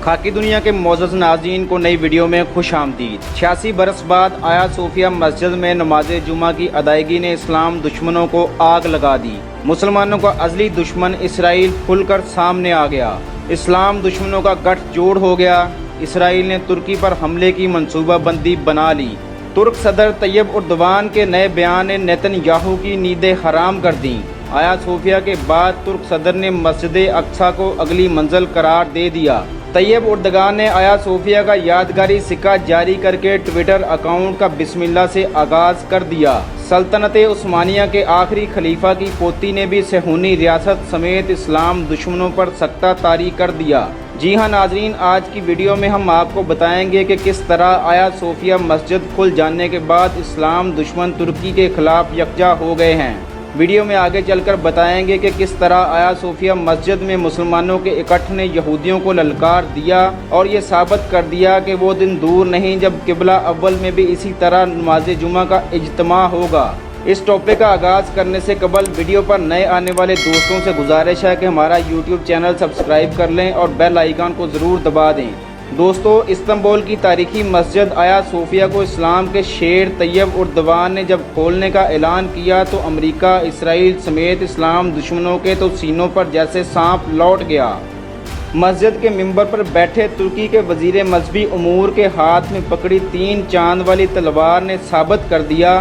खाकी दुनिया के मोअज़्ज़ज़ नाज़रीन को नई वीडियो में खुश आमदीद। 86 बरस बाद आया सोफिया मस्जिद में नमाज जुमा की अदायगी ने इस्लाम दुश्मनों को आग लगा दी। मुसलमानों का अज़ली दुश्मन इसराइल खुलकर सामने आ गया। इस्लाम दुश्मनों का गठजोड़ हो गया। इसराइल ने तुर्की पर हमले की मनसूबाबंदी बना ली। तुर्क सदर तैयब उर्दवान के नए बयान ने नेतन्याहू की नींदें हराम कर दी। आया सोफिया के बाद तुर्क सदर ने मस्जिद अक्सा को अगली मंजिल करार दे दिया। तैयब उर्दगान ने आया सोफिया का यादगारी सिक्का जारी करके ट्विटर अकाउंट का बिस्मिल्लाह से आगाज़ कर दिया। सल्तनत उस्मानिया के आखिरी खलीफा की पोती ने भी सेहूनी रियासत समेत इस्लाम दुश्मनों पर सख्ता तारी कर दिया। जी हाँ नाजरीन, आज की वीडियो में हम आपको बताएंगे कि किस तरह आया सोफिया मस्जिद खुल जाने के बाद इस्लाम दुश्मन तुर्की के खिलाफ यकजा हो गए हैं। वीडियो में आगे चलकर बताएंगे कि किस तरह आया सोफिया मस्जिद में मुसलमानों के इकट्ठ ने यहूदियों को ललकार दिया और ये साबित कर दिया कि वो दिन दूर नहीं जब किबला अव्वल में भी इसी तरह नमाज जुमा का इज्तिमा होगा। इस टॉपिक का आगाज़ करने से कबल वीडियो पर नए आने वाले दोस्तों से गुजारिश है कि हमारा यूट्यूब चैनल सब्सक्राइब कर लें और बेल आइकन को ज़रूर दबा दें। दोस्तों, इस्तांबुल की तारीखी मस्जिद आया सोफिया को इस्लाम के शेर तैयब उर्दवान ने जब खोलने का ऐलान किया तो अमेरिका, इसराइल समेत इस्लाम दुश्मनों के तो सीनों पर जैसे सांप लौट गया। मस्जिद के मिंबर पर बैठे तुर्की के वजीर मजहबी उमूर के हाथ में पकड़ी 3 चांद वाली तलवार ने साबित कर दिया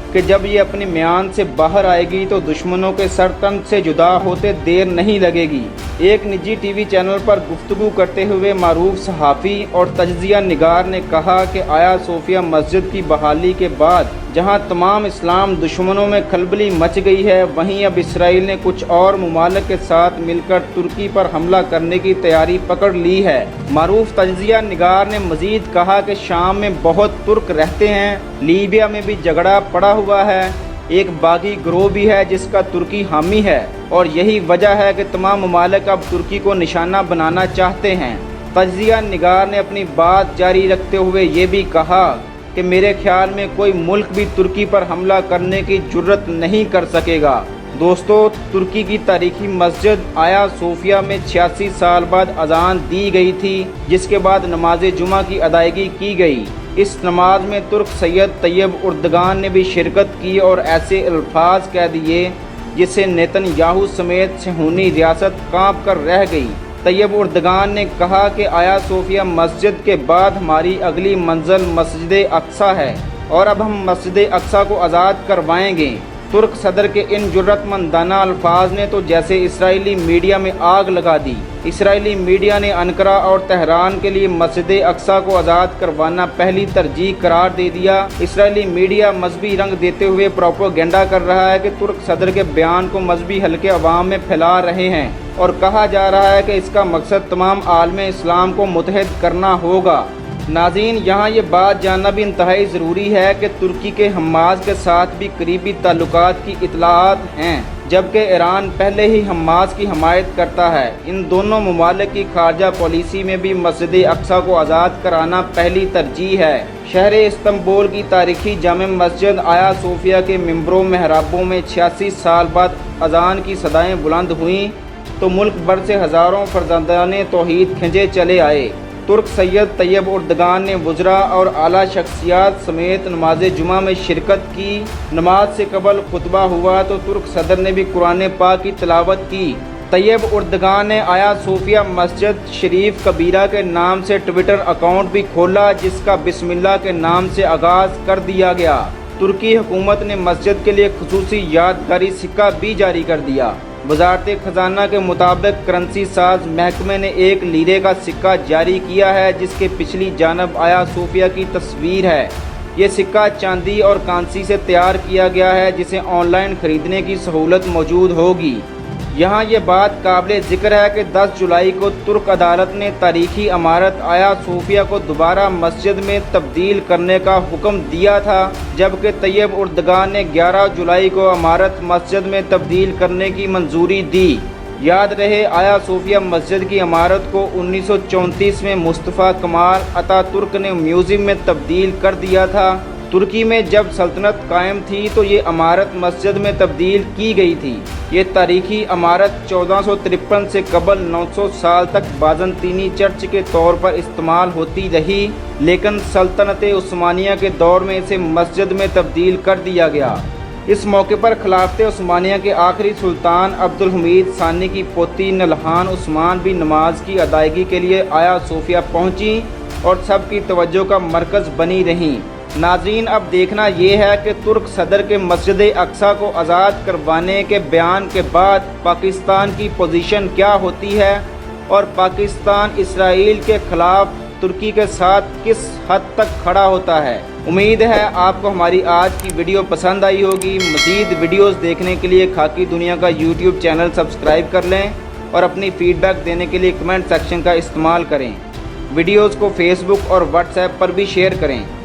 कि जब ये अपनी म्यान से बाहर आएगी तो दुश्मनों के सर तन से जुदा होते देर नहीं लगेगी। एक निजी टीवी चैनल पर गुफ्तगू करते हुए मारूफ सहाफ़ी और तज्ज़िया निगार ने कहा कि आया सोफिया मस्जिद की बहाली के बाद जहां तमाम इस्लाम दुश्मनों में खलबली मच गई है, वहीं अब इसराइल ने कुछ और मुमालिक के साथ मिलकर तुर्की पर हमला करने की तैयारी पकड़ ली है। मारूफ तज्ज़िया निगार ने मज़ीद कहा कि शाम में बहुत तुर्क रहते हैं, लीबिया में भी झगड़ा पड़ा हुआ है, एक बागी गिरोह भी है जिसका तुर्की हामी है और यही वजह है कि तमाम ममालिक अब तुर्की को निशाना बनाना चाहते हैं। तज्ज़िया निगार ने अपनी बात जारी रखते हुए ये भी कहा कि मेरे ख्याल में कोई मुल्क भी तुर्की पर हमला करने की जुर्रत नहीं कर सकेगा। दोस्तों, तुर्की की तारीखी मस्जिद आया सोफिया में 86 साल बाद अजान दी गई थी, जिसके बाद नमाज जुमा की अदायगी की गई। इस नमाज में तुर्क सैयद तैयब उर्दगान ने भी शिरकत की और ऐसे अल्फाज कह दिए जिससे नेतन्याहू समेत सेहूनी रियासत कांप कर रह गई। तैयब उर्दगान ने कहा कि आया सोफिया मस्जिद के बाद हमारी अगली मंजिल मस्जिद अक्सा है और अब हम मस्जिद अक्सा को आज़ाद करवाएंगे। तुर्क सदर के इन जुर्रतमंदाना अल्फाज ने तो जैसे इसराइली मीडिया में आग लगा दी। इसराइली मीडिया ने अनकरा और तेहरान के लिए मस्जिद अक्सा को आज़ाद करवाना पहली तरजीह करार दे दिया। इसराइली मीडिया मजहबी रंग देते हुए प्रोपोगेंडा कर रहा है कि तुर्क सदर के बयान को मजहबी हल्के अवाम में फैला रहे हैं और कहा जा रहा है कि इसका मकसद तमाम आलम इस्लाम को मुत्तहिद करना होगा। नाज़रीन, यहाँ ये बात जानना भी इंतहाई ज़रूरी है कि तुर्की के हमास के साथ भी करीबी ताल्लुकात की इत्तलाआत हैं, जबकि ईरान पहले ही हमास की हमायत करता है। इन दोनों ममालिक की खारजा पॉलिसी में भी मस्जिद अक्सा को आज़ाद कराना पहली तरजीह है। शहर इस्तांबुल की तारीखी जामे मस्जिद आया सोफिया के मिंबरों महराबों में 86 साल बाद अजान की सदाएँ बुलंद हुईं तो मुल्क भर से हज़ारों फरजंदाने तौहीद खिंचे चले आए। तुर्क सैयद तैयब उर्दगान ने वज़रा और आला शख्सियात समेत नमाज जुमा में शिरकत की। नमाज से कबल खुतबा हुआ तो तुर्क सदर ने भी कुरान पाक की तिलावत की। तैयब उर्दगान ने आया सोफिया मस्जिद शरीफ कबीरा के नाम से ट्विटर अकाउंट भी खोला, जिसका बिस्मिल्लाह के नाम से आगाज़ कर दिया गया। तुर्की हुकूमत ने मस्जिद के लिए खुसूसी यादगारी सिक्का भी जारी कर दिया। वज़ारत ख़जाना के मुताबिक करंसी साज महकमे ने 1 लीरे का सिक्का जारी किया है, जिसके पिछली जानब आया सोफिया की तस्वीर है। ये सिक्का चांदी और कांसी से तैयार किया गया है, जिसे ऑनलाइन ख़रीदने की सहूलत मौजूद होगी। यहाँ ये बात काबिल ज़िक्र है कि 10 जुलाई को तुर्क अदालत ने तारीखी इमारत आया सोफिया को दोबारा मस्जिद में तब्दील करने का हुक्म दिया था, जबकि तैयब उर्दगान ने 11 जुलाई को इमारत मस्जिद में तब्दील करने की मंजूरी दी। याद रहे, आया सोफिया मस्जिद की इमारत को 1934 में मुस्तफ़ा कमाल अतातुर्क ने म्यूज़ियम में तब्दील कर दिया था। ترکی میں جب سلطنت قائم تھی تو یہ عمارت مسجد میں تبدیل کی گئی تھی۔ یہ تاریخی عمارت 1453 سے قبل 900 سال تک بازنطینی چرچ کے طور پر استعمال ہوتی رہی، لیکن سلطنت عثمانیہ کے دور میں اسے مسجد میں تبدیل کر دیا گیا۔ اس موقع پر خلافت عثمانیہ کے آخری سلطان عبدالحمید ثانی کی پوتی نلہان عثمان بھی نماز کی ادائیگی کے لیے آیا صوفیہ پہنچی اور سب کی توجہ کا مرکز بنی رہیں۔ ناظرین، اب دیکھنا یہ ہے کہ ترک صدر کے مسجد اقصیٰ کو آزاد کروانے کے بیان کے بعد پاکستان کی پوزیشن کیا ہوتی ہے اور پاکستان اسرائیل کے خلاف ترکی کے ساتھ کس حد تک کھڑا ہوتا ہے۔ امید ہے آپ کو ہماری آج کی ویڈیو پسند آئی ہوگی۔ مزید ویڈیوز دیکھنے کے لیے خاکی دنیا کا یوٹیوب چینل سبسکرائب کر لیں اور اپنی فیڈ بیک دینے کے لیے کمنٹ سیکشن کا استعمال کریں۔ ویڈیوز کو فیس بک اور واٹس ایپ پر بھی شیئر کریں۔